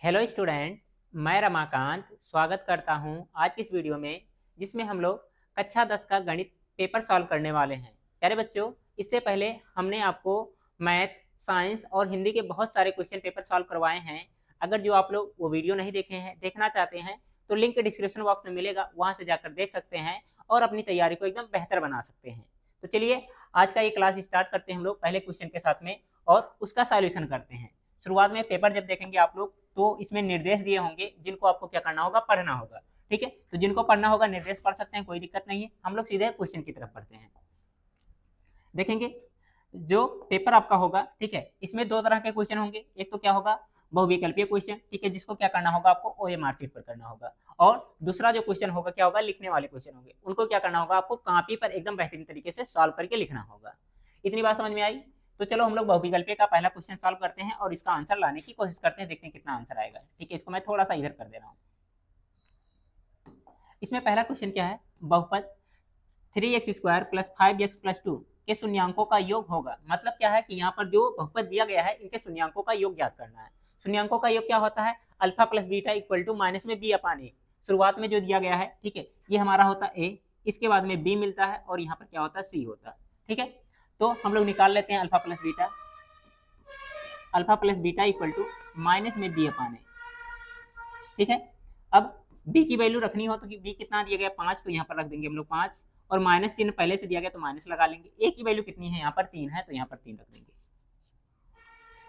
Hello student, मैं रमाकांत स्वागत करता हूं आज की इस वीडियो में, जिसमें हम लोग कक्षा 10 का गणित पेपर सॉल्व करने वाले हैं। प्यारे बच्चों, इससे पहले हमने आपको मैथ, साइंस और हिंदी के बहुत सारे क्वेश्चन पेपर सॉल्व करवाए हैं। अगर जो आप लोग वो वीडियो नहीं देखे हैं, देखना चाहते हैं, तो लिंक डिस्क्रिप्शन बॉक्स में मिलेगा, वहां से जाकर देख सकते हैं और अपनी तैयारी को एकदम बेहतर बना सकते हैं। तो चलिए आज का ये क्लास स्टार्ट करते हैं हम लोग पहले क्वेश्चन के साथ में और उसका सॉल्यूशन करते हैं। शुरुआत में पेपर जब देखेंगे आप लोग तो इसमें निर्देश दिए होंगे जिनको आपको क्या करना होगा, पढ़ना होगा। ठीक है, तो जिनको पढ़ना होगा निर्देश पढ़ सकते हैं, कोई दिक्कत नहीं है। हम लोग सीधे क्वेश्चन की तरफ पढ़ते हैं। देखेंगे जो पेपर आपका होगा, ठीक है, इसमें दो तरह के क्वेश्चन होंगे। एक तो क्या होगा, बहुविकल्पीय क्वेश्चन, ठीक है, जिसको क्या करना होगा, आपको ओएमआर शीट पर करना होगा। और दूसरा जो क्वेश्चन होगा क्या होगा, लिखने वाले क्वेश्चन होंगे, उनको क्या करना होगा, आपको कॉपी पर एकदम बेहतरीन तरीके से सॉल्व करके लिखना होगा। इतनी बात समझ में आई? तो चलो हम लोग बहुविकल्पीय का पहला क्वेश्चन सॉल्व करते हैं और इसका आंसर लाने की कोशिश करते हैं, देखते हैं कितना आंसर आएगा। ठीक है, इसको मैं थोड़ा सा इधर कर दे रहा हूँ। इसमें पहला क्वेश्चन क्या है, बहुपद 3x² प्लस 5x प्लस 2 के शून्यांकों का योग होगा। मतलब क्या है कि यहाँ पर जो बहुपद दिया गया है, इनके शून्यांकों का योग ज्ञात करना है। शून्यांकों का योग क्या होता है, alpha plus beta equal to minus में बी अपान ए। शुरुआत में जो दिया गया है, ठीक है, ये हमारा होता है ए, इसके बाद में बी मिलता है और यहाँ पर क्या होता है, सी होता है। ठीक है, तो हम लोग निकाल लेते हैं alpha plus beta equal to minus में बी अपान ए। ठीक है, अब b की वैल्यू रखनी हो तो b कितना दिया गया, 5, तो यहाँ पर रख देंगे हम लोग 5, और माइनस चिन्ह पहले से दिया गया तो माइनस लगा लेंगे। a की वैल्यू कितनी है, यहाँ पर 3 है, तो यहाँ पर 3 रख देंगे।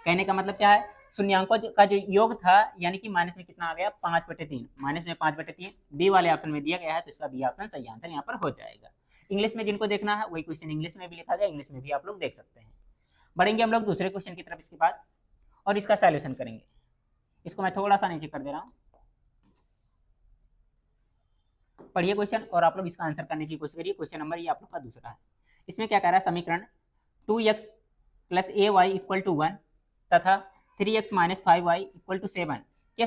कहने का मतलब क्या है, शून्यांकों का जो योग था, यानी कि माइनस में कितना आ गया, 5/3, माइनस में 5/3 बी वाले ऑप्शन में दिया गया है, तो इसका बी ऑप्शन सही आंसर यहाँ पर हो जाएगा। इंग्लिश में जिनको देखना है वही क्वेश्चन इंग्लिश में भी लिखा गया, इंग्लिश में भी आप लोग देख सकते हैं। बढ़ेंगे हम लोग दूसरे क्वेश्चन की तरफ इसके बाद और इसका सॉल्यूशन करेंगे। इसको मैं थोड़ा सा नीचे कर दे रहा हूँ। पढ़िए क्वेश्चन और आप लोग इसका आंसर करने की कोशिश करिए। क्वेश्चन नंबर ये आप लोग का दूसरा है। इसमें क्या कह रहा है, समीकरण 2x plus a y equal to 1 तथा 3x minus 5y equal to 7 के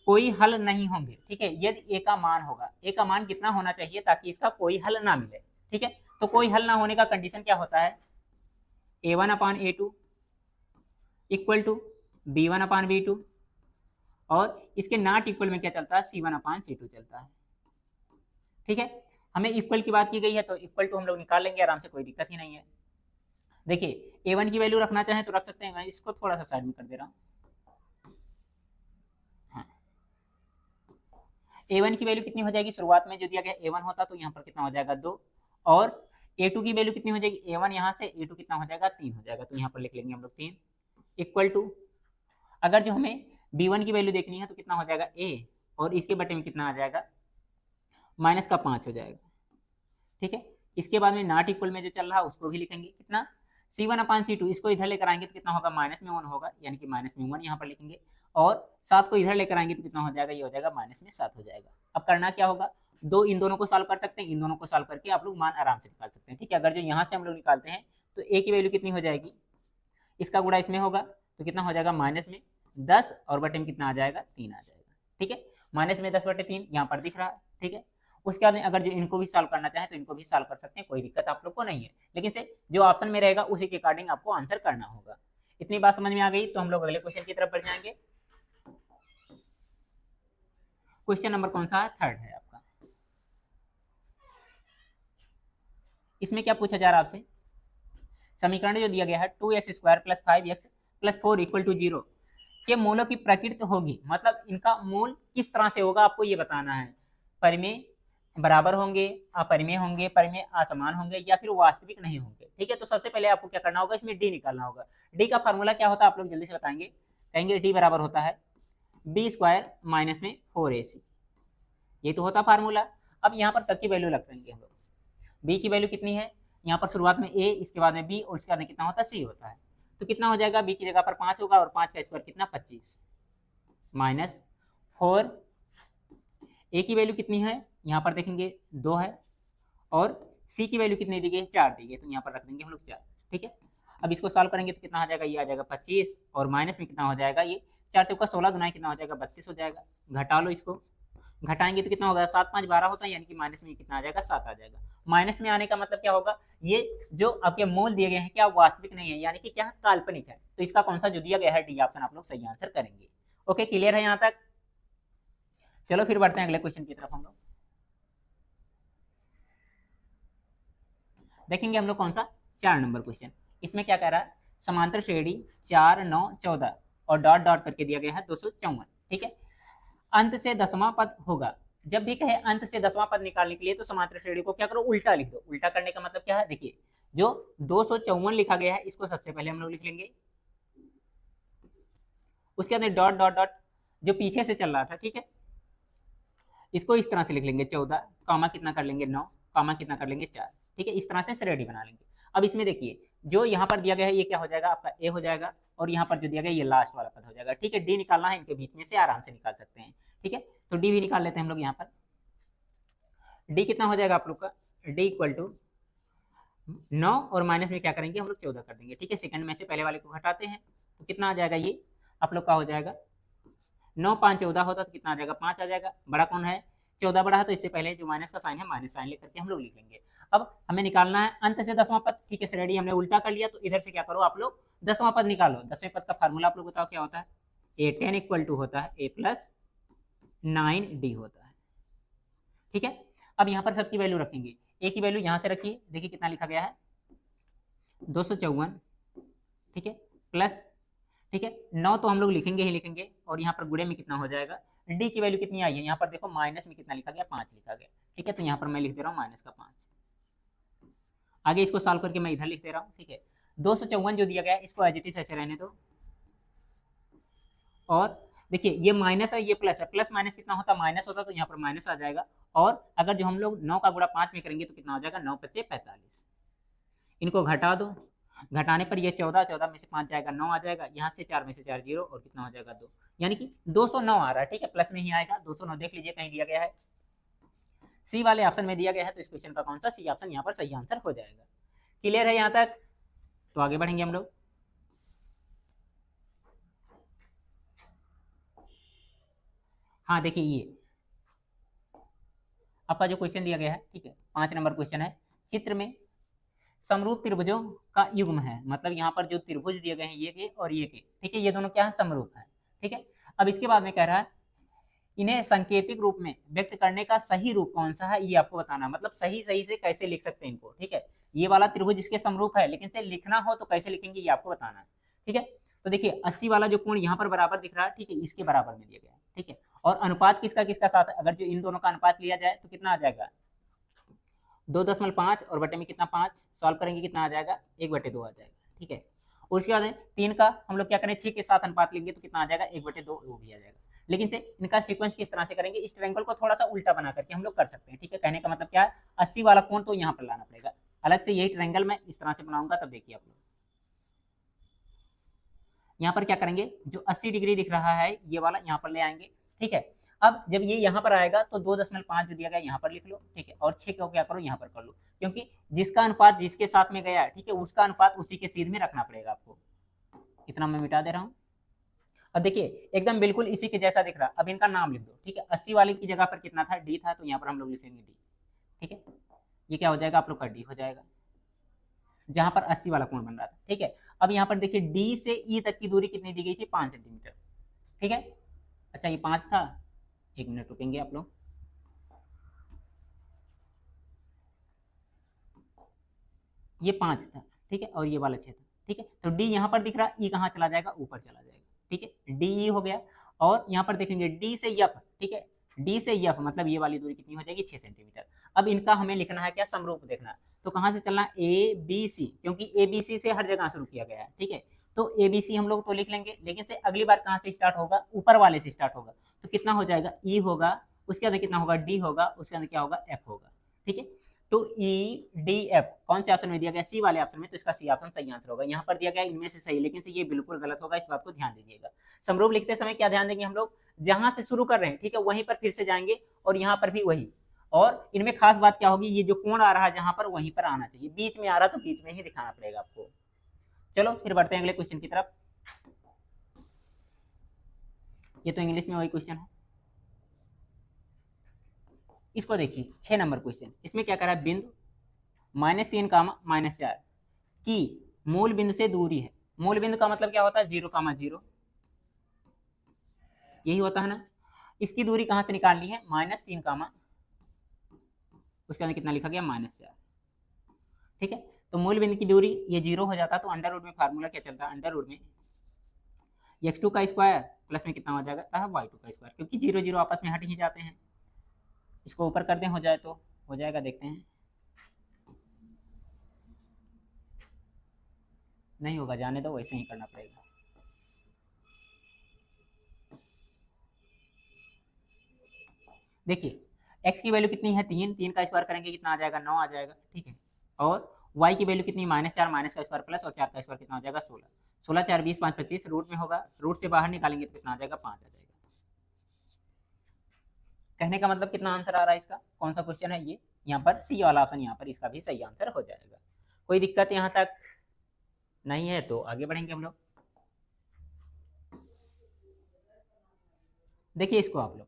कोई हल नहीं होंगे। ठीक है, यदि ए का मान होगा, ए का मान कितना होना चाहिए ताकि इसका कोई हल ना मिले। ठीक है, तो कोई हल ना होने का कंडीशन क्या होता है, a1 upon a2 equal to b1 upon b2, और इसके नॉट इक्वल में क्या चलता है, c1 अपान c2 चलता है। ठीक है, हमें इक्वल की बात की गई है तो इक्वल टू हम लोग निकाल लेंगे आराम से, कोई दिक्कत ही नहीं है। देखिए a1 की वैल्यू रखना चाहें तो रख सकते हैं, मैं इसको थोड़ा सा साइड में कर दे रहा हूँ। हाँ, a1 की वैल्यू कितनी हो जाएगी, शुरुआत में जो दिया गया a1 होता तो यहाँ पर कितना हो जाएगा 2, और a2 की वैल्यू कितनी हो जाएगी, a1 यहाँ से a2 कितना हो जाएगा 3 हो जाएगा, तो यहाँ पर लिख लेंगे हम लोग 3 इक्वल टू, अगर जो हमें b1 की वैल्यू देखनी है तो कितना हो जाएगा a, और इसके बटे में कितना आ जाएगा, माइनस का 5 हो जाएगा। ठीक है, इसके बाद में नॉट इक्वल में जो चल रहा है उसको भी लिखेंगे, कितना, c1 अपान c2, इसको इधर लेकर आएंगे तो कितना होगा, माइनस में 1 होगा, यानी कि माइनस में 1 यहाँ पर लिखेंगे, और 7 को इधर लेकर आएंगे तो कितना हो जाएगा, ये हो जाएगा माइनस में 7 हो जाएगा। अब करना क्या होगा, इन दोनों को सॉल्व कर सकते हैं, इन दोनों को सॉल्व करके आप लोग मान आराम से निकाल सकते हैं। ठीक है, अगर जो यहाँ से हम लोग निकालते हैं तो a की वैल्यू कितनी हो जाएगी, इसका गुणा इसमें होगा तो कितना हो जाएगा, माइनस में 10 और बटे में कितना आ जाएगा, 3 आ जाएगा। ठीक है, माइनस में 10/3 यहाँ पर दिख रहा है। ठीक है, उसके बाद अगर जो इनको भी सॉल्व करना चाहें तो इनको भी सॉल्व कर सकते हैं, कोई दिक्कत आप लोग को नहीं है, लेकिन से जो ऑप्शन में रहेगा उसी के अकॉर्डिंग आपको आंसर करना होगा। इतनी बात समझ में आ गई, तो हम लोग अगले क्वेश्चन की तरफ बढ़ जाएंगे। क्वेश्चन नंबर कौन सा है, थर्ड है आपका। इसमें क्या पूछा जा रहा है आपसे, समीकरण जो दिया गया है 2x² plus 5x plus 4 equal to 0 के मूलों की प्रकृति होगी। मतलब इनका मूल किस तरह से होगा आपको ये बताना है, परिमेय बराबर होंगे, अपरिमेय होंगे, परिमेय असमान होंगे, या फिर वास्तविक नहीं होंगे। ठीक है, तो सबसे पहले आपको क्या करना होगा, इसमें डी निकालना होगा। डी का फार्मूला क्या होता है आप लोग जल्दी से बताएंगे, कहेंगे डी बराबर होता है b² माइनस में 4ac, ये तो होता फार्मूला। अब यहाँ पर सबकी वैल्यू रख देंगे हम लोग, b की वैल्यू कितनी है, यहाँ पर शुरुआत में a, इसके बाद में b, और उसके बाद में कितना होता है, c होता है, तो कितना हो जाएगा, b की जगह पर 5 होगा, और 5 का स्क्वायर कितना, 25 माइनस 4, a की वैल्यू कितनी है, यहाँ पर देखेंगे 2 है, और c की वैल्यू कितनी दी गई है, 4 दी गई, तो यहाँ पर रख देंगे हम लोग 4। ठीक है, अब इसको सॉल्व करेंगे तो कितना आ जाएगा, ये आ जाएगा 25, और माइनस में कितना हो जाएगा, ये 4 चौका 16 गुना कितना हो जाएगा, 32 हो जाएगा। घटा लो, इसको घटाएंगे तो कितना होगा, 7 5 12 होता है, यानी कि माइनस में कितना आ जाएगा, 7 आ जाएगा। माइनस में आने का मतलब क्या होगा, ये जो आपके मूल दिए गए हैं क्या वास्तविक नहीं है, यानी कि क्या काल्पनिक है, तो इसका कौन सा जो दिया गया है डी ऑप्शन आप लोग सही आंसर करेंगे। ओके, क्लियर है यहाँ तक? चलो फिर बढ़ते हैं अगले क्वेश्चन की तरफ हम लोग। देखेंगे हम लोग कौन सा, 4 नंबर क्वेश्चन। इसमें क्या कह रहा है, समांतर श्रेणी 4, 9, 14 और डॉट डॉट करके दिया गया है 254, ठीक है। अंत से 10वां पद होगा। जब भी कहे अंत से 10वां पद निकालने के लिए तो समांतर श्रेणी को क्या करो, उल्टा लिख दो। उल्टा करने का मतलब क्या है, देखिए जो 254 लिखा गया है इसको सबसे पहले हम लोग लिख लेंगे, उसके अंदर डॉट डॉट डॉट जो पीछे से चल रहा था, ठीक है, इसको इस तरह से लिख लेंगे 14, कामा कितना कर लेंगे 9, कामा कितना कर लेंगे 4, ठीक है। इस तरह से श्रेणी बना लेंगे। अब इसमें देखिए जो यहाँ पर दिया गया है ये क्या हो जाएगा, आपका ए हो जाएगा, और यहाँ पर जो दिया गया ये लास्ट वाला पद हो जाएगा, ठीक है। डी निकालना है, इनके बीच में से आराम से निकाल सकते हैं, ठीक है। तो डी भी निकाल लेते हैं हम लोग। यहाँ पर डी कितना हो जाएगा आप लोग का, डी इक्वल टू 9 और माइनस में क्या करेंगे हम लोग 14 कर देंगे, ठीक है। सेकंड में से पहले वाले को घटाते हैं तो कितना आ जाएगा, ये आप लोग का हो जाएगा 9, 5, 14 होता तो कितना आ जाएगा, 5 आ जाएगा। बड़ा कौन है, 14 बड़ा है, तो इससे पहले जो माइनस का साइन है माइनस साइन लेकर के हम लोग लिख लेंगे। अब हमें निकालना है अंत से 10वां पद, ठीक है। श्रेणी हमने उल्टा कर लिया तो इधर से क्या करो आप लोग 10वां पद निकालो। 10वें पद का फार्मूला आप लोग बताओ क्या होता है, A10 इक्वल टू होता है A प्लस 9D होता है, ठीक है। अब यहाँ पर सबकी वैल्यू रखेंगे, ए की वैल्यू यहाँ से रखिए, देखिए कितना लिखा गया है 254, ठीक है, प्लस, ठीक है 9 तो हम लोग लिखेंगे ही लिखेंगे, और यहाँ पर गुणे में कितना हो जाएगा, डी की वैल्यू कितनी आई है, यहाँ पर देखो माइनस में कितना लिखा गया 5 लिखा गया, ठीक है। तो यहाँ पर मैं लिख दे रहा हूँ माइनस का 5, आगे इसको सॉल्व करके मैं इधर लिख दे रहा हूँ, ठीक है। 254 जो दिया गया है इसको एज इट इज ऐसे रहने दो, और देखिए ये माइनस है ये प्लस है, प्लस माइनस कितना होता है, माइनस होता, तो यहाँ पर माइनस आ जाएगा। और अगर जो हम लोग 9 का गुणा 5 में करेंगे तो कितना हो जाएगा, 9 × 5 = 45। इनको घटा दो, घटाने पर ये 14, 14 में से 5 जाएगा 9 आ जाएगा, यहाँ से 4 में से 4 0, और कितना हो जाएगा 2, यानी कि 209 आ रहा है, ठीक है। प्लस में ही आएगा 209, देख लीजिए कहीं दिया गया है, सी वाले ऑप्शन में दिया गया है, तो इस क्वेश्चन का कौन सा, सी ऑप्शन यहाँ पर सही आंसर हो जाएगा। क्लियर है यहाँ तक? तो आगे बढ़ेंगे हम लोग। हाँ देखिए ये आपका जो क्वेश्चन दिया गया है, ठीक है, 5 नंबर क्वेश्चन है। चित्र में समरूप त्रिभुजों का युग्म है, मतलब यहाँ पर जो त्रिभुज दिए गए हैं ये के और ये के, ठीक है, ये दोनों क्या है, समरूप है, ठीक है। अब इसके बाद में कह रहा है इन्हें सांकेतिक रूप में व्यक्त करने का सही रूप कौन सा है, ये आपको बताना, मतलब सही सही से कैसे लिख सकते हैं इनको, ठीक है। ये वाला त्रिभुज इसके समरूप है, लेकिन से लिखना हो तो कैसे लिखेंगे ये आपको बताना है, ठीक है। तो देखिए 80 वाला जो कोण यहाँ पर बराबर दिख रहा है, ठीक है, इसके बराबर में दिया गया है, ठीक है। और अनुपात किसका किसका साथ है, अगर जो इन दोनों का अनुपात लिया जाए तो कितना आ जाएगा, 2.5 और बटे में कितना 5, सॉल्व करेंगे कितना आ जाएगा, 1/2 आ जाएगा, ठीक है। उसके बाद 3 का हम लोग क्या करें, 6 के साथ अनुपात लेंगे तो कितना आ जाएगा, 1/2 वो भी आ जाएगा। लेकिन से इनका सीक्वेंस किस तरह से करेंगे, इस ट्रायंगल को थोड़ा सा उल्टा बना करके हम लोग कर सकते हैं, ठीक है। कहने का मतलब क्या है, 80 वाला कोण तो यहाँ पर लाना पड़ेगा अलग से, यही ट्रायंगल मैं इस तरह से बनाऊंगा, तब देखिए आप लोग यहाँ पर क्या करेंगे, जो 80 डिग्री दिख रहा है ये वाला यहाँ पर ले आएंगे, ठीक है। अब जब ये यहाँ पर आएगा तो 2.5 जो दिया गया यहाँ पर लिख लो, ठीक है, और 6 को क्या करो यहाँ पर कर लो, क्योंकि जिसका अनुपात जिसके साथ में गया है, ठीक है, उसका अनुपात उसी के सीध में रखना पड़ेगा आपको। इतना मैं मिटा दे रहा हूँ। अब देखिए एकदम बिल्कुल इसी के जैसा दिख रहा, अब इनका नाम लिख दो, ठीक है। 80 वाले की जगह पर कितना था, डी था, तो यहाँ पर हम लोग लिखेंगे डी, ठीक है। ये क्या हो जाएगा आप लोग का, डी हो जाएगा, जहां पर 80 वाला कोण बन रहा था, ठीक है। अब यहाँ पर देखिए डी से ई तक की दूरी कितनी दी गई थी, 5 सेंटीमीटर, ठीक है। अच्छा ये 5 था, 1 मिनट रुकेंगे आप लोग, ये 5 था, ठीक है, और ये वाला 6 था, ठीक है। तो डी यहाँ पर दिख रहा, ई कहाँ चला जाएगा, ऊपर चला जाएगा, ठीक है, डी ई हो गया। और यहाँ पर देखेंगे डी से एफ, ठीक है, डी से एफ मतलब ये वाली दूरी कितनी हो जाएगी, 6 सेंटीमीटर। अब इनका हमें लिखना है क्या, समरूप देखना, तो कहाँ से चलना, ए बी सी, क्योंकि ए बी सी से हर जगह शुरू किया गया है, ठीक है। तो ए बी सी हम लोग तो लिख लेंगे, लेकिन से अगली बार कहाँ से स्टार्ट होगा, ऊपर वाले से स्टार्ट होगा, तो कितना हो जाएगा, ई होगा, उसके अंदर कितना होगा, डी होगा, उसके अंदर क्या होगा, एफ होगा, ठीक है। तो ई डी एफ कौन से ऑप्शन में दिया गया, सी वाले ऑप्शन में, तो इसका सी ऑप्शन सही आंसर होगा। यहाँ पर दिया गया इनमें से सही, लेकिन से ये बिल्कुल गलत होगा, इस बात को ध्यान दीजिएगा। समरूप लिखते समय क्या ध्यान देंगे हम लोग, जहां से शुरू कर रहे हैं, ठीक है, वहीं पर फिर से जाएंगे, और यहाँ पर भी वही। और इनमें खास बात क्या होगी, ये जो कोण आ रहा है जहां पर, वहीं पर आना चाहिए, बीच में आ रहा तो बीच में ही दिखाना पड़ेगा आपको। चलो फिर बढ़ते हैं अगले क्वेश्चन की तरफ। ये तो इंग्लिश में वही क्वेश्चन है, इसको देखिए 6 नंबर क्वेश्चन। इसमें क्या कर रहा है, बिंदु -3, -4 की मूल बिंदु से दूरी है। मूल बिंदु का मतलब क्या होता है, 0, 0, यही होता है ना। इसकी दूरी कहाँ से निकालनी है, -3 कामा उसके अंदर कितना लिखा गया -4। ठीक है, तो मूल बिंदु की दूरी ये 0 हो जाता, तो अंडर रूट में फार्मूला क्या चलता है, अंडर रूट में x2 का स्क्वायर प्लस में कितना हो जाएगा y2 का स्क्वायर, क्योंकि 0 0 आपस में हट ही जाते हैं। इसको ऊपर कर दें, हो जाए तो हो जाएगा, देखते हैं। नहीं होगा, जाने दो, वैसे ही करना पड़ेगा। देखिए x की वैल्यू कितनी है 3, 3 का स्क्वायर करेंगे कितना आ जाएगा 9 आ जाएगा। ठीक है, और y की वैल्यू कितनी -4, माइनस का स्क्वायर प्लस और 4 का स्क्वायर कितना हो जाएगा 16, 16 4 20 5 25 रूट में होगा, रूट से बाहर निकालेंगे तो कितना आ जाएगा 5 आ जाएगा। कहने का मतलब कितना आंसर आ रहा है इसका, कौन सा क्वेश्चन है ये, यहाँ पर सी वाला ऑप्शन, यहाँ पर इसका भी सही आंसर हो जाएगा। कोई दिक्कत यहाँ तक नहीं है तो आगे बढ़ेंगे हम लोग। देखिए इसको आप लोग,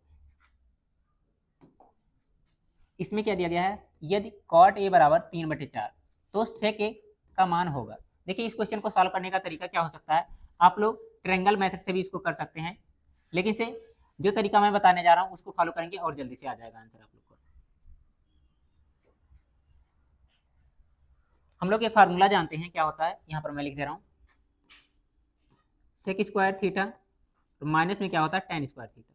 इसमें क्या दिया गया है, यदि cot a बराबर 3/4 तो sec a का मान होगा। देखिए इस क्वेश्चन को सॉल्व करने का तरीका क्या हो सकता है, आप लोग ट्रायंगल मेथड से भी इसको कर सकते हैं, लेकिन से जो तरीका मैं बताने जा रहा हूँ उसको फॉलो करेंगे और जल्दी से आ जाएगा आंसर आप लोग को। हम लोग ये फार्मूला जानते हैं क्या होता है, यहाँ पर मैं लिख दे रहा हूँ, सेक स्क्वायर थीटा तो माइनस में क्या होता है tan स्क्वायर थीटा,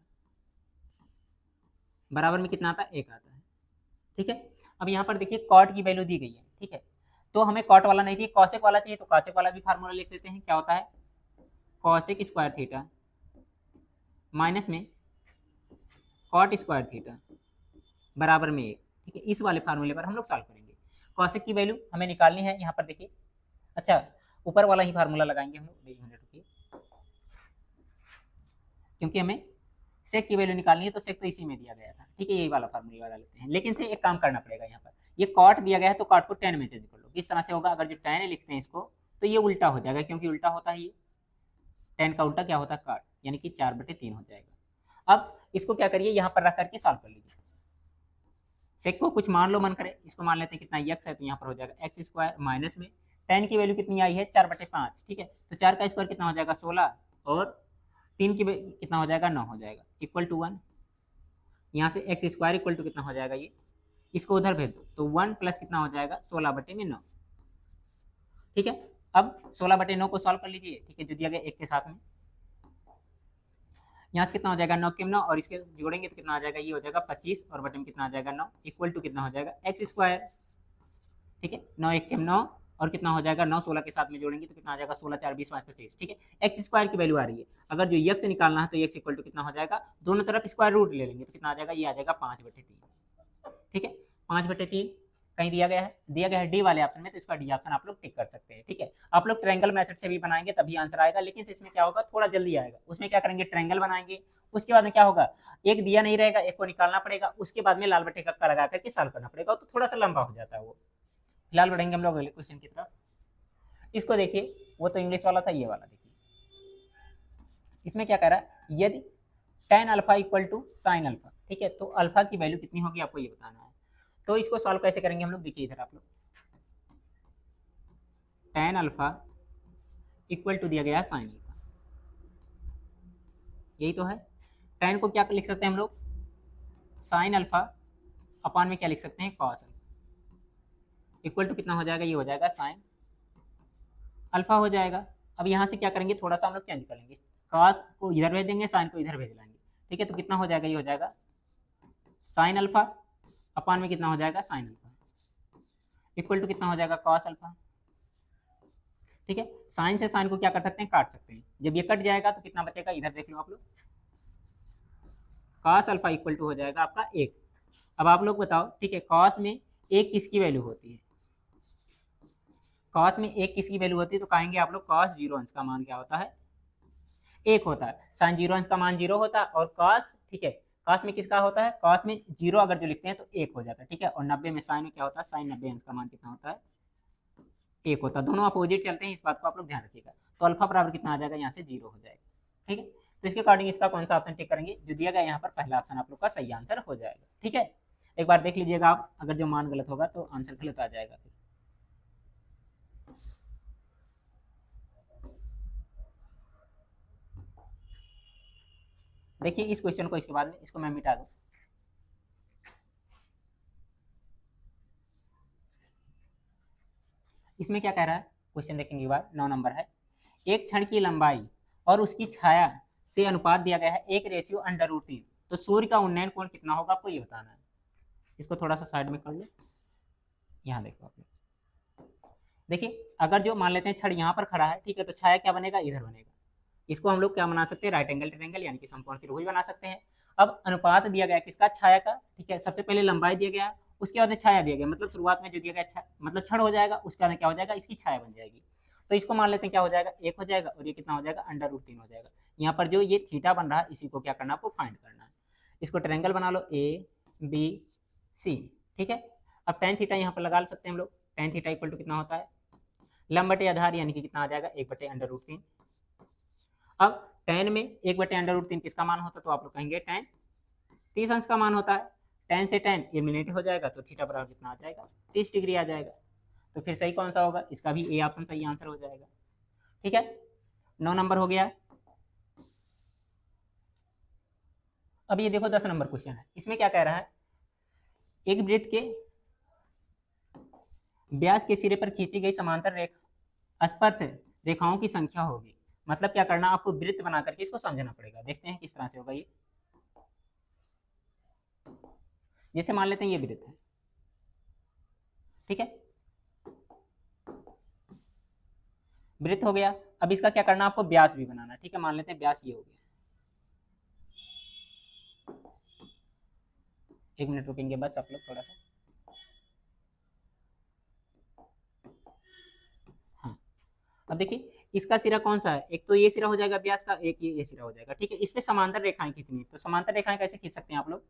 बराबर में कितना आता है 1 आता है। ठीक है, अब यहाँ पर देखिए कॉट की वैल्यू दी गई है। ठीक है, तो हमें कॉट वाला नहीं चाहिए, कॉसेक वाला चाहिए, तो कॉसेक वाला भी फार्मूला लिख लेते हैं, क्या होता है कॉसेक स्क्वायर थीटा माइनस में कॉट स्क्वायर थीटा बराबर में 1। ठीक है, इस वाले फार्मूले पर हम लोग सॉल्व करेंगे। कॉसेक की वैल्यू हमें निकालनी है, यहाँ पर देखिए, अच्छा ऊपर वाला ही फार्मूला लगाएंगे हम लोग, 1 मिनट रुकिए, क्योंकि हमें सेक की वैल्यू निकालनी है, तो सेक तो इसी में दिया गया था। ठीक है, यही वाला फार्मूला लगा लेते हैं, लेकिन से एक काम करना पड़ेगा, यहाँ पर ये कॉट दिया गया है तो कॉट को tan में चेंज कर लो। किस तरह से होगा, अगर जो tan लिखते हैं इसको तो ये उल्टा हो जाएगा, क्योंकि उल्टा होता है ये, tan का उल्टा क्या होता है काट, यानी कि 4/3 हो जाएगा। अब इसको क्या करिए, यहाँ पर रख करके सॉल्व कर लीजिए। सेक को कुछ मान लो मन करे, इसको मान लेते हैं कितना x है, तो यहाँ पर हो जाएगा x स्क्वायर माइनस में tan की वैल्यू कितनी आई है 4/5। ठीक है, तो 4 का स्क्वायर कितना हो जाएगा 16 और 3 की कितना हो जाएगा 9 हो जाएगा, इक्वल टू 1। यहाँ से एक्स स्क्वायर इक्वल टू कितना हो जाएगा, ये इसको उधर भेज दो तो 1 प्लस कितना हो जाएगा 16/9। ठीक है, अब 16/9 को सॉल्व कर लीजिए। ठीक है, जो दिया गया 1 के साथ में, यहाँ से कितना हो जाएगा 9 के 9 और इसके जोड़ेंगे तो कितना आ जाएगा, ये हो जाएगा 25 और बटे में कितना आ जाएगा 9, इक्वल टू कितना हो जाएगा एक्स स्क्वायर। ठीक है, 9 1 के 9 और कितना हो जाएगा 9 16 के साथ में जोड़ेंगे तो कितना आ जाएगा 16 4 20 5 25। ठीक है, एक्स स्क्वायर की वैल्यू आ रही है, अगर जो एक्स निकालना है तो एक्स इक्वल टू कितना हो जाएगा, दोनों तरफ स्क्वायर रूट ले लेंगे तो कितना आ जाएगा, ये आ जाएगा 5/3। ठीक है, 5/3 कहीं दिया गया है डी वाले ऑप्शन में, तो इसका डी ऑप्शन आप लोग टिक कर सकते हैं। ठीक है, आप लोग ट्रायंगल मेथड से भी बनाएंगे तभी आंसर आएगा, लेकिन इसमें क्या होगा थोड़ा जल्दी आएगा। उसमें क्या करेंगे, ट्रायंगल बनाएंगे, उसके बाद में क्या होगा, एक दिया नहीं रहेगा, एक को निकालना पड़ेगा, उसके बाद में लाल बटे का लगा करके सॉल्व करना पड़ेगा, तो थोड़ा सा लंबा हो जाता है वो। फिलहाल बढ़ेंगे हम लोग अगले क्वेश्चन की तरफ। इसको देखिए, वो तो इंग्लिश वाला था, ये वाला देखिए, इसमें क्या कह रहा है, यदि tan alpha equal to sine alpha. ठीक है, तो अल्फा की वैल्यू कितनी होगी आपको ये बताना है, तो इसको सॉल्व कैसे करेंगे हम लोग, देखिए इधर आप लोग, tan अल्फा इक्वल टू दिया गया है साइन अल्फा, यही तो है। tan को क्या लिख सकते हैं हम लोग, साइन अल्फा अपान में क्या लिख सकते हैं कॉस अल्फा, इक्वल टू कितना हो जाएगा, ये हो जाएगा साइन अल्फा हो जाएगा। अब यहाँ से क्या करेंगे, थोड़ा सा हम लोग चेंज कर लेंगे, कॉस को इधर भेज देंगे, साइन को इधर भेज लेंगे। ठीक है, तो कितना हो जाएगा, ये हो जाएगा साइन अल्फा अपान में कितना हो जाएगा साइन अल्फा, इक्वल टू कितना हो जाएगा कॉस अल्फा। ठीक है, साइन से साइन को क्या कर सकते हैं, काट सकते हैं, जब ये कट जाएगा तो कितना बचेगा, इधर देख लो आप लोग, कॉस अल्फा इक्वल टू हो जाएगा आपका 1। अब आप लोग बताओ, ठीक है, कॉस में 1 किसकी वैल्यू होती है, कॉस में 1 किसकी वैल्यू होती है, तो कहेंगे आप लोग कॉस 0 अंश का मान क्या होता है 1 होता है, साइन 0 अंश का मान 0 होता है, और कॉस, ठीक है, कॉस में किसका होता है, कॉस में 0 अगर जो लिखते हैं तो 1 हो जाता है। ठीक है, और 90 में साइन में क्या होता है, साइन 90 अंश का मान कितना होता है 1 होता है, दोनों अपोजिट चलते हैं, इस बात को आप लोग ध्यान रखिएगा। तो अल्फा बराबर कितना आ जाएगा, यहाँ से 0 हो जाएगा। ठीक है, तो इसके अकॉर्डिंग इसका कौन सा ऑप्शन टिक करेंगे, जो दिया गया यहाँ पर पहला ऑप्शन आप लोग का सही आंसर हो जाएगा। ठीक है, एक बार देख लीजिएगा आप, अगर जो मान गलत होगा तो आंसर गलत आ जाएगा फिर। देखिए इस क्वेश्चन को इसके बाद में इसको मैं मिटा दूं। इसमें क्या कह रहा है, क्वेश्चन देखेंगे के बाद 9 नंबर है, एक क्षण की लंबाई और उसकी छाया से अनुपात दिया गया है 1:√3, तो सूर्य का उन्नयन कोण कितना होगा आपको ये बताना है। इसको थोड़ा सा साइड में कर लो, यहाँ देखो आप लोग, देखिए अगर जो मान लेते हैं क्षण यहाँ पर खड़ा है, ठीक है, तो छाया क्या बनेगा, इधर बनेगा। इसको हम लोग क्या बना सकते हैं, राइट एंगल ट्रायंगल यानी कि समकोण त्रिभुज बना सकते हैं। अब अनुपात दिया गया किसका, छाया का, ठीक है, सबसे पहले लंबाई दिया गया, उसके बाद छाया दिया गया, मतलब शुरुआत में जो दिया गया मतलब क्षण हो जाएगा, उसके बाद क्या हो जाएगा, इसकी छाया बन जाएगी। तो इसको मान लेते हैं क्या हो जाएगा, 1 हो जाएगा, और ये कितना हो जाएगा, √3 हो जाएगा। यहाँ पर जो ये थीटा बन रहा है इसी को क्या करना है, आपको फाइंड करना है। इसको ट्रायंगल बना लो ABC, ठीक है। अब tan थीटा यहाँ पर लगा सकते हैं हम लोग, tan थीटा इक्वल टू कितना होता है, लंब बटे आधार यानी कि कितना आ जाएगा, 1/√3। अब tan में 1/√3 किसका मान होता है, तो आप लोग कहेंगे tan 30 अंश का मान होता है। tan से tan एलिमिनेट हो जाएगा, तो थीटा बराबर कितना आ जाएगा, 30 डिग्री आ जाएगा। तो फिर सही कौन सा होगा, इसका भी ए ऑप्शन सही आंसर हो जाएगा। ठीक है, 9 नंबर हो गया। अब ये देखो 10 नंबर क्वेश्चन है, इसमें क्या कह रहा है, एक वृत्त के व्यास के सिरे पर खींची गई समांतर रेखा स्पर्श रेखाओं की संख्या होगी। मतलब क्या करना, आपको वृत्त बना करके इसको समझना पड़ेगा। देखते हैं किस तरह से होगा ये। जैसे मान लेते हैं ये वृत्त है, ठीक है, वृत्त हो गया। अब इसका क्या करना, आपको व्यास भी बनाना, ठीक है, मान लेते हैं व्यास ये हो गया। 1 मिनट रुकेंगे बस आप लोग थोड़ा सा। हाँ, अब देखिए इसका सिरा कौन सा है, एक तो ये सिरा हो जाएगा व्यास का, एक ये सिरा हो जाएगा, ठीक है। इस पे समांतर रेखाएं खींचनी, तो समांतर रेखाएं कैसे खींच सकते हैं आप लोग,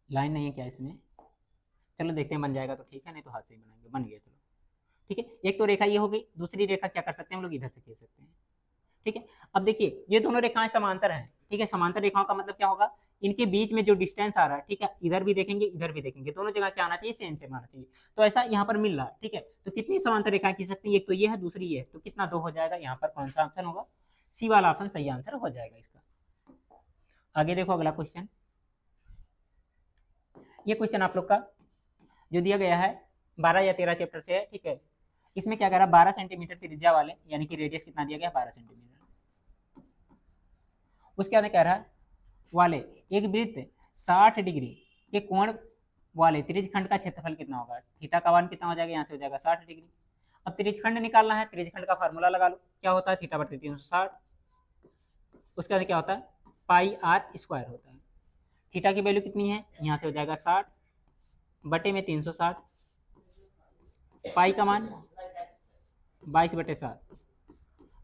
लाइन नहीं है क्या इसमें, चलो देखते हैं बन जाएगा तो ठीक है, नहीं तो हाथ से ही बनाएंगे। बन गया, चलो ठीक है। एक तो रेखा ये हो गई, दूसरी रेखा क्या कर सकते हैं हम लोग, इधर से खींच सकते हैं, ठीक है। अब देखिए ये दोनों रेखाएं समांतर हैं, ठीक है। समांतर रेखाओं का मतलब क्या होगा, इनके बीच में जो डिस्टेंस आ रहा है, ठीक है, इधर भी देखेंगे इधर भी देखेंगे, दोनों जगह क्या आना चाहिए, सेम सेम आना चाहिए। तो ऐसा यहाँ पर मिल रहा है, ठीक है। तो कितनी समांतर रेखाएं खींच सकती है, एक तो ये है, दूसरी ये है, तो कितना, 2 हो जाएगा। यहाँ पर कौन सा ऑप्शन होगा, सी वाला ऑप्शन सही आंसर हो जाएगा इसका। आगे देखो अगला क्वेश्चन, ये क्वेश्चन आप लोग का जो दिया गया है 12 या 13 चैप्टर से है, ठीक है। इसमें क्या कह रहा है, 12 सेंटीमीटर त्रिज्या वाले यानी कि रेडियस कितना दिया गया, 12 सेंटीमीटर। उसके बाद कह रहा है वाले एक वृत्त 60 डिग्री के कोण वाले त्रिज्यखंड का क्षेत्रफल कितना होगा। थीटा का मान कितना हो जाएगा, यहाँ से हो जाएगा 60 डिग्री। अब त्रिज्यखंड निकालना है, त्रिज्यखंड का फार्मूला लगा लो, क्या होता है, थीटा बटे 360। उसके बाद क्या होता है, पाई आर स्क्वायर होता है। थीटा की वैल्यू कितनी है, यहाँ से हो जाएगा 60 बटे में 360, पाई का मान 22/7।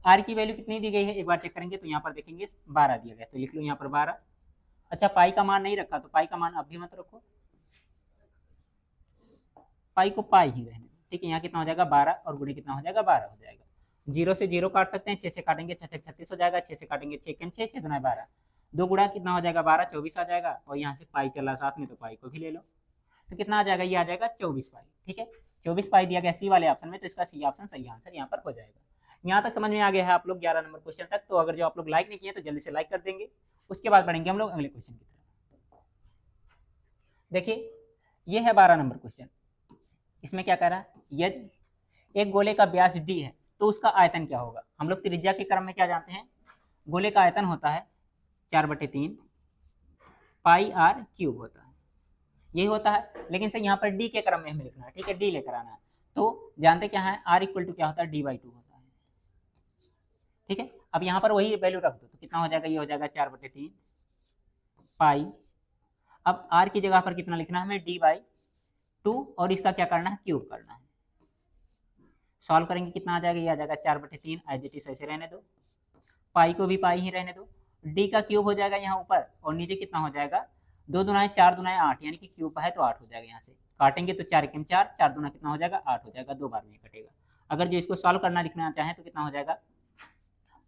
आर की वैल्यू कितनी दी गई है, एक बार चेक करेंगे तो यहाँ पर देखेंगे 12 दिया गया, तो लिख लो यहाँ पर 12। अच्छा पाई का मान नहीं रखा, तो पाई का मान अब भी मत रखो, पाई को पाई ही रहने, ठीक है। यहाँ कितना हो जाएगा 12 और गुणे कितना हो जाएगा 12 हो जाएगा। 0 से 0 काट सकते हैं, 6 से काटेंगे 6 से 36 हो जाएगा, 6 से काटेंगे 6 6 6 दुना 12, 2 गुणा कितना हो जाएगा 12, 24 आ जाएगा। और यहाँ से पाई चला साथ में, तो पाई को भी ले लो, तो कितना आ जाएगा, ये आ जाएगा 24 पाई, ठीक है। 24 पाई दिया गया सी वाले ऑप्शन में, तो इसका सी ऑप्शन सही आंसर यहाँ पर हो जाएगा। यहाँ तक समझ में आ गया है आप लोग 11 नंबर क्वेश्चन तक। तो अगर जो आप लोग लाइक नहीं किए तो जल्दी से लाइक कर देंगे। उसके बाद बढ़ेंगे हम लोग अगले क्वेश्चन की तरफ। देखिए ये है 12 नंबर क्वेश्चन, इसमें क्या कह रहा है, यदि एक गोले का व्यास डी है तो उसका आयतन क्या होगा। हम लोग त्रिज्या के क्रम में क्या जानते हैं, गोले का आयतन होता है 4/3 पाई आर क्यूब होता है, यही होता है। लेकिन सर यहाँ पर डी के क्रम में हमें लिखना है, ठीक है, डी लेकर आना है। तो जानते क्या है, आर इक्वल टू क्या होता है, d/2 होता है, ठीक है। अब यहाँ पर वही वैल्यू रख दो, तो कितना हो जाएगा, ये हो जाएगा 4/3 पाई। अब आर की जगह पर कितना लिखना है हमें, d/2, और इसका क्या करना है, क्यूब करना है। सॉल्व करेंगे कितना आ जाएगा, ये आ जाएगा 4/3, एज इट इज ऐसे रहने दो, पाई को भी पाई ही रहने दो, डी का क्यूब हो जाएगा यहाँ ऊपर, और नीचे कितना हो जाएगा, 2 दुनाए 4 दुनाए 8, यानी कि क्यूब है तो 8 हो जाएगा। यहाँ से काटेंगे तो 4 एकम 4, 4 दुना कितना हो जाएगा 8 हो जाएगा, 2 बार में कटेगा। अगर जो इसको सॉल्व करना लिखना चाहें तो कितना हो जाएगा,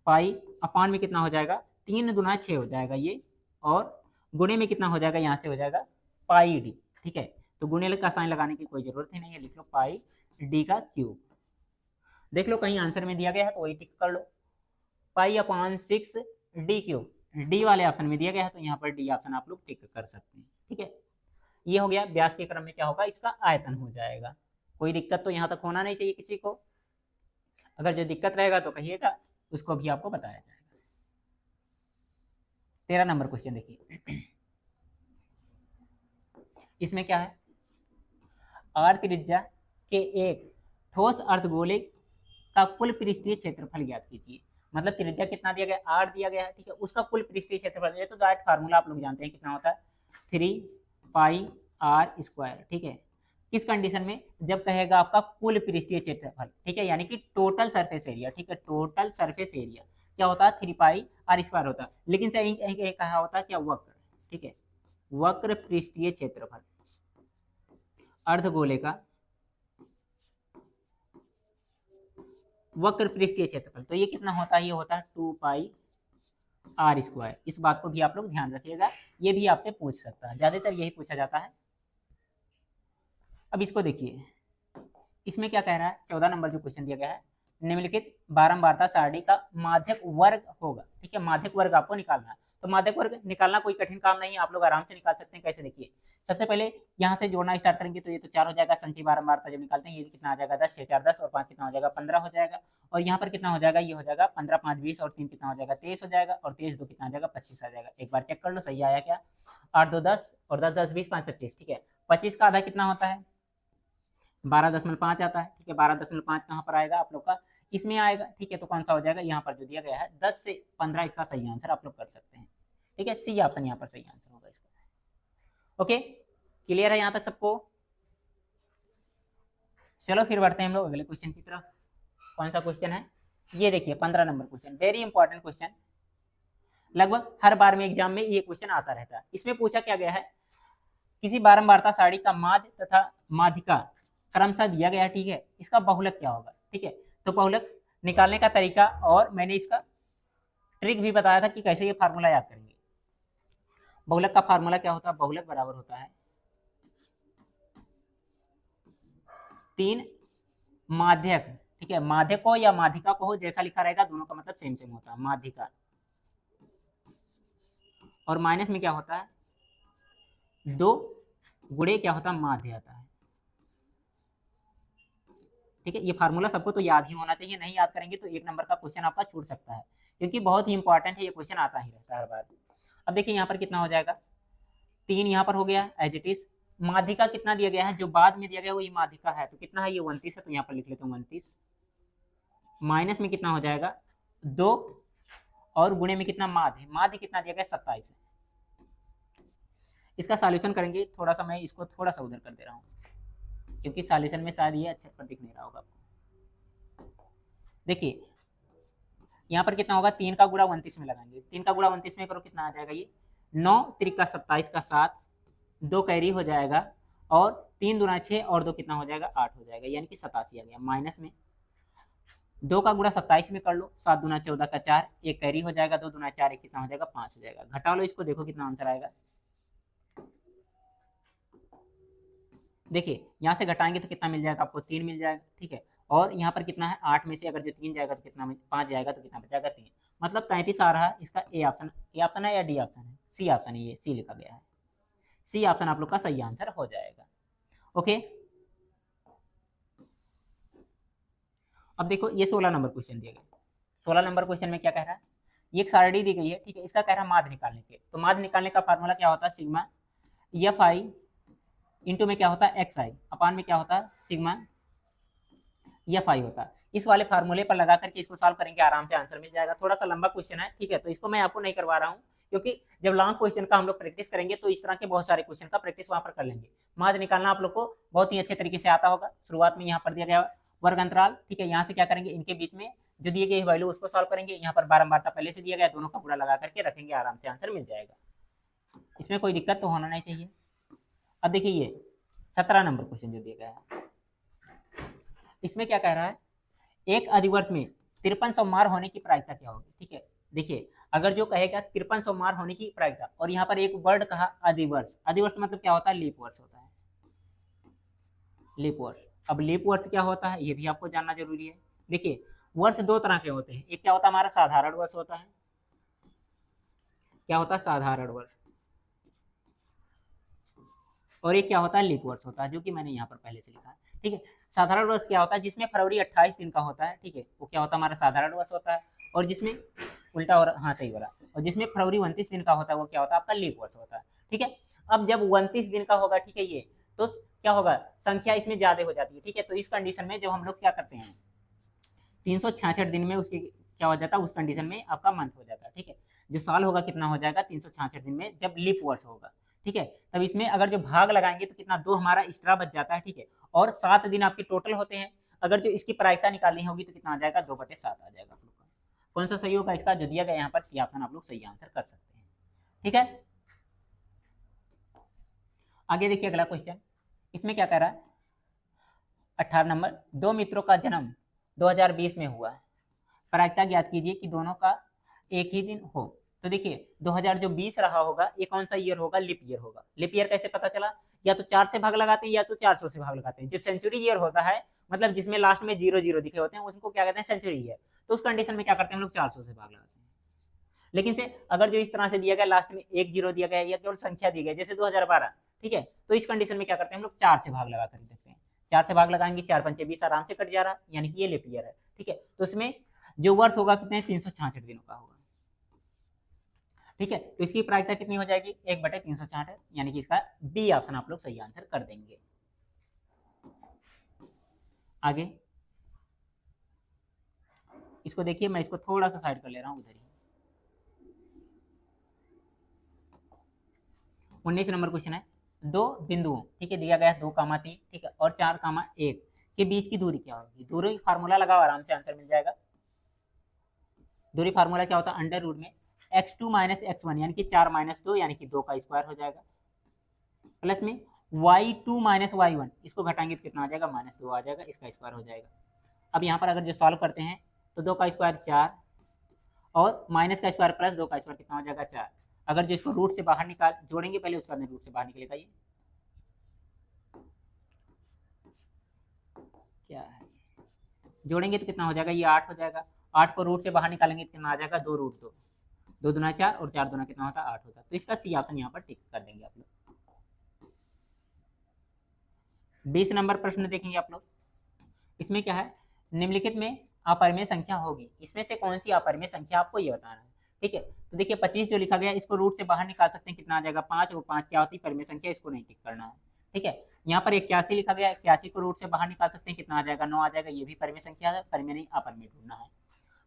पाई अपान में कितना हो जाएगा, 3 दुना 6 हो जाएगा ये, और गुणे में कितना हो जाएगा, यहाँ से हो जाएगा पाई डी, ठीक है। तो गुणिले का साइन लगाने की कोई जरूरत ही नहीं है, लिख लो पाई डी का क्यूब। देख लो कहीं आंसर में दिया गया है तो वही टिक कर लो, pi upon 6 d cube, D वाले ऑप्शन में दिया गया है तो यहाँ पर डी ऑप्शन आप लोग टिक कर सकते हैं। ठीक है, ये हो गया। व्यास के क्रम में क्या होगा, इसका आयतन हो जाएगा। कोई दिक्कत तो यहाँ तक होना नहीं चाहिए किसी को, अगर जो दिक्कत रहेगा तो कहिएगा, उसको भी आपको बताया जाएगा। 13 नंबर क्वेश्चन देखिए, इसमें क्या है, आर त्रिज्या के एक ठोस अर्धगोले का कुल पृष्ठीय क्षेत्रफल ज्ञात कीजिए। मतलब त्रिज्या कितना दिया गया, आर दिया गया है, ठीक है, उसका कुल पृष्ठीय क्षेत्रफल, ये तो डायरेक्ट फार्मूला आप लोग जानते हैं कितना होता है, 3 पाई आर स्क्वायर। ठीक है, किस कंडीशन में, जब कहेगा आपका कुल पृष्ठीय क्षेत्रफल, ठीक है, यानी कि टोटल सरफेस एरिया। ठीक है, टोटल सरफेस एरिया क्या होता है, 3 पाई आर स्क्वायर होता है, लेकिन सही कहा होता है क्या, वक्र। ठीक है, वक्र पृष्ठीय क्षेत्रफल अर्धगोले का वक्र पृष्ठीय क्षेत्रफल, तो ये कितना होता है, ये होता है 2 पाई आर स्क्वायर। इस बात को भी आप लोग ध्यान रखिएगा, ये भी आपसे पूछ सकता है, ज्यादातर यही पूछा जाता है। अब इसको देखिए, इसमें क्या कह रहा है, 14 नंबर जो क्वेश्चन दिया गया है, निम्नलिखित बारंबारता सारणी का माध्यक वर्ग होगा। ठीक है, माध्यक वर्ग आपको निकालना है, तो माध्यक वर्ग निकालना कोई कठिन काम नहीं है, आप लोग आराम से निकाल सकते हैं। कैसे, देखिए सबसे पहले यहाँ से जोड़ना स्टार्ट करेंगे तो ये तो 4 हो जाएगा, संचयी बारंबारता जब निकालते हैं ये कितना आ जाएगा, 10 6 4 10 और 5 कितना हो जाएगा, 15 हो जाएगा। और यहाँ पर कितना हो जाएगा, ये हो जाएगा 15 5 20 और 3 कितना हो जाएगा, 23 हो जाएगा, और 23 2 कितना आ जाएगा, 25 आ जाएगा। एक बार चेक कर लो सही आया क्या, 8 2 10 और 10 10 20 5 25। ठीक है, 25 का आधा कितना होता है, 12.5 आता है। ठीक है, 12.5 कहाँ पर आएगा आप लोग का, इसमें आएगा। ठीक है, तो कौन सा हो जाएगा, यहाँ पर जो दिया गया है 10 से 15 इसका सही आंसर आप लोग कर सकते हैं। ठीक है, सी ऑप्शन यहाँ पर सही आंसर होगा इसका। ओके, क्लियर है यहाँ तक सबको। चलो फिर बढ़ते हैं हम लोग अगले क्वेश्चन की तरफ। कौन सा क्वेश्चन है, ये देखिए 15 number question, very important question, लगभग हर बार में एग्जाम में ये क्वेश्चन आता रहता है। इसमें पूछा क्या गया है, किसी बारंबारता सारणी का माध्य तथा माध्यिका क्रमशः दिया गया है। ठीक है, इसका बहुलक क्या होगा। ठीक है, तो बहुलक निकालने का तरीका और मैंने इसका ट्रिक भी बताया था कि कैसे ये फार्मूला याद करेंगे। बहुलक का फार्मूला क्या होता है, बहुलक बराबर होता है 3 माध्यक। ठीक है, माध्यक को या माध्यिका को हो, जैसा लिखा रहेगा दोनों का मतलब सेम सेम होता है, माध्यिका, और माइनस में क्या होता है 2 गुणे क्या होता है, माध्य आता है। ठीक है, ये फार्मूला सबको तो याद ही होना चाहिए, नहीं याद करेंगे तो 1 नंबर का क्वेश्चन आपका छूट सकता है, क्योंकि बहुत ही इंपॉर्टेंट है, ये क्वेश्चन आता ही रहता है हर बार। अब देखिए यहाँ पर कितना हो जाएगा, 3 यहाँ पर हो गया एज इट इज, माध्यिका कितना दिया गया है, जो बाद में दिया गया वही माध्यिका है, तो कितना है ये 29 है, तो यहाँ पर लिख लेते हैं 29, माइनस में कितना हो जाएगा 2 और गुणे में कितना माध्य, माध्य कितना दिया गया 27 है। इसका सॉल्यूशन करेंगे, थोड़ा सा मैं इसको थोड़ा सा उधर कर दे रहा हूँ, क्योंकि सॉल्यूशन में शायद ये अच्छे पर दिख नहीं रहा होगा आपको। देखिए यहाँ पर कितना होगा, 3 का गुणा 29 में लगाएंगे, 3 का गुणा 29 में करो कितना आ जाएगा, ये 9 त्रिका 27 का 7, 2 कैरी हो जाएगा, और 3 दूना 6 और 2 कितना हो जाएगा 8 हो जाएगा, यानी कि 87 आ गया। माइनस में 2 का गुणा 27 में कर लो, 7 दूना 14 का 4, 1 कैरी हो जाएगा, 2 दूना 4 1 कितना हो जाएगा 5 हो जाएगा। घटा लो इसको, देखो कितना आंसर आएगा। देखिए यहाँ से घटाएंगे तो कितना मिल जाएगा आपको, 3 मिल जाएगा। ठीक है, और यहाँ पर कितना है 8 में से अगर जो 3 जाएगा तो कितना 5 जाएगा, तो कितना बचाएगा 3, मतलब 33 आ रहा है। इसका ए ऑप्शन है या डी ऑप्शन है, सी ऑप्शन है, ये सी लिखा गया है, सी ऑप्शन आप लोग का सही आंसर हो जाएगा। ओके, अब देखो ये 16 नंबर क्वेश्चन दिया गया, 16 नंबर क्वेश्चन में क्या कह रहा है, ये एक सारणी दी गई है। ठीक है, इसका कह रहा है माध्य निकालने के, तो माध्य निकालने का फार्मूला क्या होता है, सिग्मा एफ आई इंटू में क्या होता है एक्स आई अपान में क्या होता है सिग्मा एफ आई होता है। इस वाले फार्मूले पर लगा करके इसको सॉल्व करेंगे, आराम से आंसर मिल जाएगा। थोड़ा सा लंबा क्वेश्चन है, ठीक है, तो इसको मैं आपको नहीं करवा रहा हूँ, क्योंकि जब लॉन्ग क्वेश्चन का हम लोग प्रैक्टिस करेंगे तो इस तरह के बहुत सारे क्वेश्चन का प्रैक्टिस वहां पर कर लेंगे। माध्य निकालना आप लोग को बहुत ही अच्छे तरीके से आता होगा। शुरुआत में यहाँ पर दिया गया वर्ग अंतराल, ठीक है, यहाँ से क्या करेंगे, इनके बीच में जो दिए गए वैल्यू उसको सॉल्व करेंगे। यहाँ पर बारंबारता पहले से दिया गया, दोनों का गुणा लगा करके रखेंगे, आराम से आंसर मिल जाएगा, इसमें कोई दिक्कत तो होना नहीं चाहिए। अब देखिए ये 17 नंबर क्वेश्चन जो दिया गया है, इसमें क्या कह रहा है, एक अधिवर्ष में 5300 मार होने की प्रायिकता क्या होगी। ठीक है, देखिए अगर जो कहेगा 5300 मार होने की प्रायिकता, और यहाँ पर एक वर्ड कहा अधिवर्ष, अधिवर्ष मतलब क्या होता है, लीप वर्ष होता है। लीप वर्ष। अब लीप वर्ष क्या होता है ये भी आपको जानना जरूरी है। देखिए वर्ष दो तरह के होते हैं, एक क्या होता है हमारा साधारण वर्ष होता है, क्या होता है साधारण वर्ष, और एक क्या होता है लीप वर्ष होता है, जो कि मैंने यहाँ पर पहले से लिखा है। ठीक है, साधारण वर्ष क्या होता है जिसमें फरवरी 28 दिन का होता है, ठीक है, वो क्या होता है हमारा साधारण वर्ष होता है। और जिसमें उल्टा और हाँ सही बोला, और जिसमें फरवरी 29 दिन का होता है वो क्या होता है आपका लीप वर्ष होता है। ठीक है, अब जब 29 दिन का होगा, ठीक है, ये तो क्या होगा संख्या इसमें ज्यादा हो जाती है। ठीक है, तो इस कंडीशन में जब हम लोग क्या करते हैं 366 दिन में उसके क्या हो जाता है, उस कंडीशन में आपका मंथ हो जाता है। ठीक है, जो साल होगा कितना हो जाएगा 366 दिन में जब लीप वर्ष होगा। ठीक है, तब इसमें अगर जो भाग लगाएंगे तो कितना दो हमारा एक्स्ट्रा बच जाता है। ठीक है, और 7 दिन आपके टोटल होते हैं, अगर जो इसकी प्रायिकता निकालनी होगी तो कितना आ जाएगा 2/7 आ जाएगा आप लोग का। कौन सा सही होगा इसका, जो दिया गया यहाँ पर सी ऑप्शन आप लोग सही आंसर कर सकते हैं। ठीक है, आगे देखिए अगला क्वेश्चन, इसमें क्या कह रहा है 18 नंबर, दो मित्रों का जन्म 2020 में हुआ है, प्रायिकता ज्ञात कीजिए कि दोनों का एक ही दिन हो। तो देखिए 2020 रहा होगा, ये कौन सा ईयर होगा, लिप ईयर होगा। लिप ईयर कैसे पता चला, या तो 4 से भाग लगाते हैं या तो 400 से भाग लगाते हैं। जब सेंचुरी ईयर होता है मतलब जिसमें लास्ट में 0 दिखे होते हैं उसको क्या कहते हैं सेंचुरी ईयर, तो उस कंडीशन में क्या करते हैं हम लोग 400 से भाग लगाते हैं। लेकिन से अगर जो इस तरह से दिया गया लास्ट में 1 0 दिया गया या केवल संख्या दी गई जैसे 2012, ठीक है, तो इस कंडीशन में क्या करते हैं हम लोग 4 से भाग लगा कर देखते हैं। 4 से भाग लगाएंगे 4 पंचे 20 आराम से कट जा रहा, यानी कि ये लिप ईयर है। ठीक है, तो इसमें जो वर्ष होगा कितने 366 दिनों का होगा। ठीक है, तो इसकी प्रायिकता कितनी हो जाएगी 1/366, यानी कि इसका बी ऑप्शन आप लोग सही आंसर कर देंगे। आगे इसको देखिए, मैं इसको थोड़ा सा साइड कर ले रहा हूं उधर ही। 19 नंबर क्वेश्चन है, दो बिंदुओं, ठीक है, दिया गया है 2,3, ठीक है, और 4,1 के बीच की दूरी क्या होगी। दूरी फार्मूला लगाओ आराम से आंसर मिल जाएगा। दूरी फार्मूला क्या होता है अंडर रूट में x2 - x1 यानी कि 4 - 2 यानी कि 2 का स्क्वायर हो जाएगा, प्लस में y2 - y1 इसको घटाएंगे तो कितना आ जाएगा -2 आ जाएगा, इसका स्क्वायर हो जाएगा। अब यहाँ पर अगर जो सॉल्व करते हैं तो 2 का स्क्वायर 4 और माइनस का स्क्वायर प्लस 2 का स्क्वायर कितना हो जाएगा 4। अगर जो इसको रूट से बाहर निकाल जोड़ेंगे पहले उसके बाद रूट से बाहर निकलेगा, ये क्या है जोड़ेंगे तो कितना हो जाएगा ये 8 हो जाएगा। 8 को रूट से बाहर निकालेंगे कितना आ जाएगा 2√2, 2 दूना 4 और 4 दूना कितना होता है 8 होता है। तो इसका सी ऑप्शन यहाँ पर टिक कर देंगे आप लोग। 20 नंबर प्रश्न देखेंगे आप लोग, इसमें क्या है निम्नलिखित में अपरिमेय संख्या होगी, इसमें से कौन सी अपरिमेय संख्या आपको ये बताना है। ठीक है, तो देखिए 25 जो लिखा गया इसको रूट से बाहर निकाल सकते हैं कितना आ जाएगा 5, और 5 क्या होती है परिमेय संख्या, इसको नहीं टिक करना है। ठीक है, यहाँ पर 81 लिखा गया, 81 को रूट से बाहर निकाल सकते हैं कितना आ जाएगा 9 आ जाएगा, ये भी परिमेय संख्या है, परिमेय नहीं अपरिमेय ढूंढना है।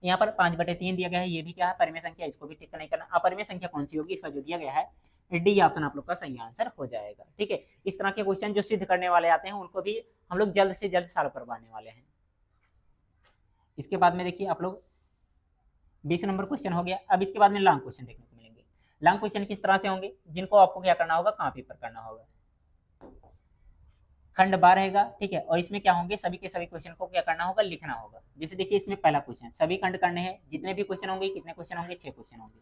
यहाँ पर 5/3 दिया गया है, ये भी क्या है परिमेय संख्या, इसको भी टिक नहीं करना। अपरिमेय संख्या कौन सी होगी, इसका जो दिया गया है डी ऑप्शन आप लोग का सही आंसर हो जाएगा। ठीक है, इस तरह के क्वेश्चन जो सिद्ध करने वाले आते हैं उनको भी हम लोग जल्द से जल्द सॉल्व करवाने वाले हैं। इसके बाद में देखिए आप लोग 20 नंबर क्वेश्चन हो गया। अब इसके बाद में लॉन्ग क्वेश्चन देखने को मिलेंगे। लॉन्ग क्वेश्चन किस तरह से होंगे, जिनको आपको क्या करना होगा कॉपी पर करना होगा, खंड 12 रहेगा। ठीक है, और इसमें क्या होंगे सभी के सभी क्वेश्चन को क्या करना होगा लिखना होगा। जैसे देखिए इसमें पहला क्वेश्चन सभी खंड करने हैं, जितने भी क्वेश्चन होंगे कितने क्वेश्चन होंगे 6 क्वेश्चन होंगे।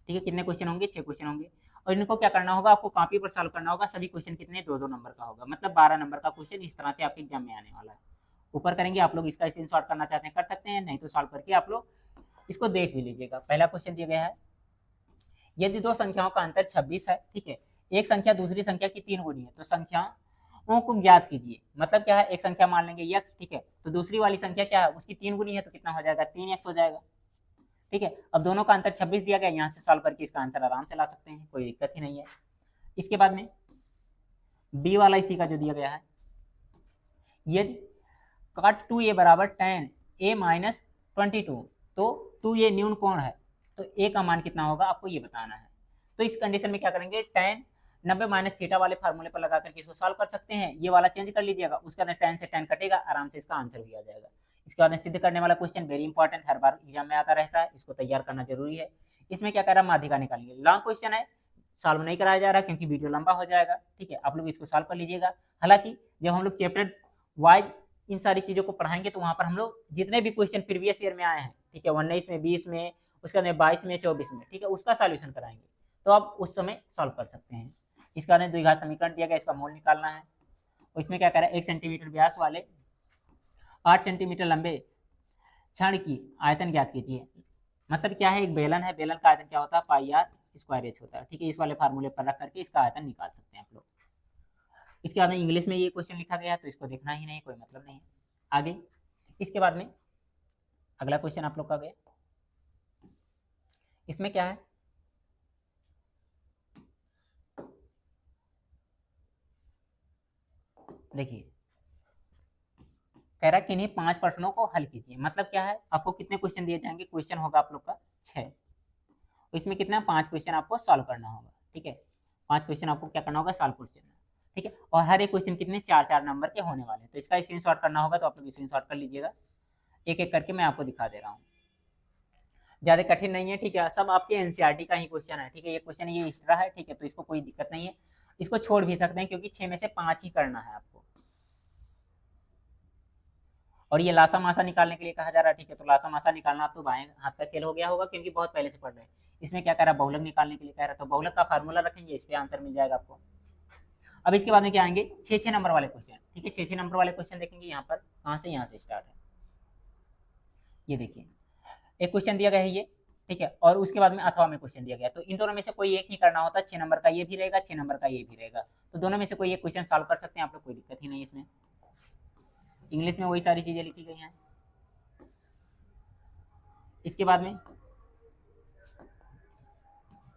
ठीक है, कितने क्वेश्चन होंगे 6 क्वेश्चन होंगे, और इनको क्या करना होगा आपको कॉपी पर सॉल्व करना होगा। सभी क्वेश्चन कितने 2-2 नंबर का होगा, मतलब 12 नंबर का क्वेश्चन इस तरह से आपके एग्जाम में आने वाला है। ऊपर करेंगे, आप लोग इसका स्क्रीनशॉट करना चाहते हैं कर सकते हैं, नहीं तो सॉल्व करके आप लोग इसको देख भी लीजिएगा। पहला क्वेश्चन दिया गया है, यदि दो संख्याओं का अंतर 26 है, ठीक है, एक संख्या दूसरी संख्या की 3 गुनी है, तो संख्याओं को ज्ञात कीजिए। मतलब क्या है, एक संख्या मान लेंगे x, ठीक है, तो दूसरी वाली संख्या क्या है उसकी 3 गुनी है, तो कितना हो जाएगा 3x हो जाएगा। ठीक है, अब दोनों का अंतर 26 दिया गया, यहाँ से सॉल्व करके इसका आंसर आराम से ला सकते हैं, कोई दिक्कत ही नहीं है। इसके बाद में बी वाला इसी का जो दिया गया है, यदि cot 2a बराबर tan a - 22, तो 2a न्यून कोण है, तो a का मान कितना होगा आपको ये बताना है। तो इस कंडीशन में क्या करेंगे tan 90 - थीटा वाले फार्मूले पर लगा करके इसको सॉल्व कर सकते हैं। ये वाला चेंज कर लीजिएगा, उसके बाद tan से tan कटेगा, आराम से इसका आंसर भी आ जाएगा। इसके बाद में सिद्ध करने वाला क्वेश्चन वेरी इंपॉर्टेंट, हर बार एग्जाम में आता रहता है, इसको तैयार करना जरूरी है। इसमें क्या कर रहा है माध्यिका निकालेंगे, लॉन्ग क्वेश्चन है, सॉल्व नहीं कराया जा रहा क्योंकि वीडियो लंबा हो जाएगा। ठीक है, आप लोग इसको सॉल्व कर लीजिएगा। हालांकि जब हम लोग चैप्टर वाइज इन सारी चीज़ों को पढ़ाएंगे तो वहाँ पर हम लोग जितने भी क्वेश्चन प्रीवियस ईयर में आए हैं, ठीक है, 19 में 20 में उसके बाद 22 में 24 में, ठीक है, उसका सॉल्यूशन कराएंगे, तो आप उस समय सॉल्व कर सकते हैं। इसके बाद द्विघात समीकरण दिया गया, इसका मोल निकालना है। और इसमें क्या कह रहा है, 1 सेंटीमीटर व्यास वाले 8 सेंटीमीटर लंबे क्षण की आयतन ज्ञात कीजिए। मतलब क्या है, एक बेलन है, बेलन का आयतन क्या होता है, पाई आर स्क्वायर एच होता है। ठीक है, इस वाले फार्मूले पर रख करके इसका आयतन निकाल सकते हैं आप लोग। इसके बाद में इंग्लिश में ये क्वेश्चन लिखा गया है तो इसको देखना ही नहीं, कोई मतलब नहीं है। आगे इसके बाद में अगला क्वेश्चन आप लोग का गया, इसमें क्या है, देखिए कह रहा है कि इन्हीं 5 प्रश्नों को हल कीजिए। मतलब क्या है, आपको कितने क्वेश्चन दिए जाएंगे, क्वेश्चन होगा आप लोग का 6, इसमें कितना 5 क्वेश्चन आपको सॉल्व करना होगा। ठीक है, 5 क्वेश्चन आपको क्या करना होगा, सॉल्व क्वेश्चन। ठीक है, और हर एक क्वेश्चन कितने 4-4 नंबर के होने वाले हैं। तो इसका स्क्रीनशॉट करना होगा तो आप लोग स्क्रीनशॉट कर लीजिएगा, एक एक करके मैं आपको दिखा दे रहा हूँ, ज्यादा कठिन नहीं है। ठीक है, सब आपके एनसीईआरटी का ही क्वेश्चन है। ठीक है, ये क्वेश्चन ये एक्स्ट्रा है। ठीक है, तो इसको कोई दिक्कत नहीं है, इसको छोड़ भी सकते हैं क्योंकि 6 में से 5 ही करना है आपको। और ये लासा मासा निकालने के लिए कहा जा रहा है। ठीक है, तो लासा मासा निकालना तो बाएं हाथ का खेल हो गया होगा क्योंकि बहुत पहले से पढ़ रहे हैं। इसमें क्या कह रहा है, बहुलक निकालने के लिए कह रहा है, तो बहुलक का फार्मूला रखेंगे, इस पे आंसर मिल जाएगा आपको। अब इसके बाद में क्या आएंगे, 6-6 नंबर वाले क्वेश्चन। ठीक है, 6-6 नंबर वाले क्वेश्चन देखेंगे यहाँ पर, कहाँ से, यहाँ से स्टार्ट है। ये देखिए एक क्वेश्चन दिया गया है ये, ठीक है, और उसके बाद में अथवा में क्वेश्चन दिया गया, तो इन दोनों में से कोई एक ही करना होता है। 6 नंबर का ये भी रहेगा, 6 नंबर का ये भी रहेगा, तो दोनों में से कोई एक क्वेश्चन सॉल्व कर सकते हैं आप लोग, कोई दिक्कत ही नहीं है इसमें। इंग्लिश में वही सारी चीजें लिखी गई हैं। इसके बाद में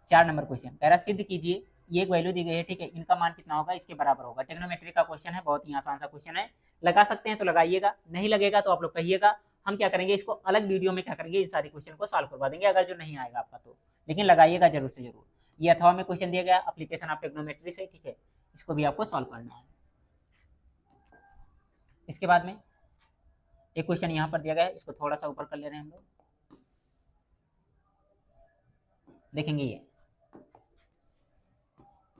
4 नंबर क्वेश्चन कह रहा सिद्ध कीजिए, ये एक वैल्यू दी गई है। ठीक है, इनका मान कितना होगा, इसके बराबर होगा। ट्रिग्नोमेट्री का क्वेश्चन है, बहुत ही आसान सा क्वेश्चन है, लगा सकते हैं तो लगाइएगा, नहीं लगेगा तो आप लोग कहिएगा। हम क्या करेंगे, इसको अलग वीडियो में क्या करेंगे, इन सारी क्वेश्चन को सॉल्व करवा देंगे अगर जो नहीं आएगा आपका तो, लेकिन लगाइएगा जरूर से जरूर। ये अथवा में क्वेश्चन दिया गया, एप्लीकेशन ऑफ ट्रिग्नोमेट्री से। ठीक है, इसको भी आपको सॉल्व करना है। इसके बाद में एक क्वेश्चन यहाँ पर दिया गया है, इसको थोड़ा सा ऊपर कर ले रहे हैं हम लोग, देखेंगे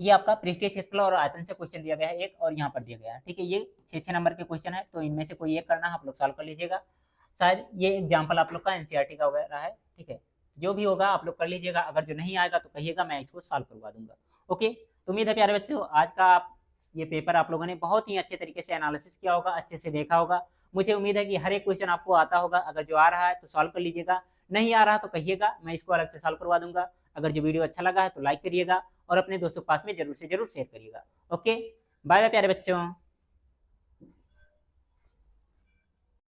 ये आपका पृष्ठीय क्षेत्रफल और आयतन से क्वेश्चन दिया गया है एक, और यहाँ पर दिया गया है। ठीक है, ये 6-6 नंबर के क्वेश्चन है, तो इनमें से कोई एक करना है, आप लोग सॉल्व कर लीजिएगा। शायद ये एग्जाम्पल आप लोग का एनसीईआरटी का वगैरह है। ठीक है, जो भी होगा आप लोग कर लीजिएगा, अगर जो नहीं आएगा तो कहिएगा, मैं इसको सॉल्व करवा दूंगा। ओके, तो उम्मीद है प्यारे बच्चों आज का आप ये पेपर आप लोगों ने बहुत ही अच्छे तरीके से एनालिसिस किया होगा, अच्छे से देखा होगा। मुझे उम्मीद है कि हर एक क्वेश्चन आपको आता होगा, अगर जो आ रहा है तो सॉल्व कर लीजिएगा, नहीं आ रहा तो कहिएगा, मैं इसको अलग से सॉल्व करवा दूंगा। अगर जो वीडियो अच्छा लगा है तो लाइक करिएगा और अपने दोस्तों के पास में जरूर से जरूर शेयर करिएगा। ओके, बाय बाय प्यारे बच्चों।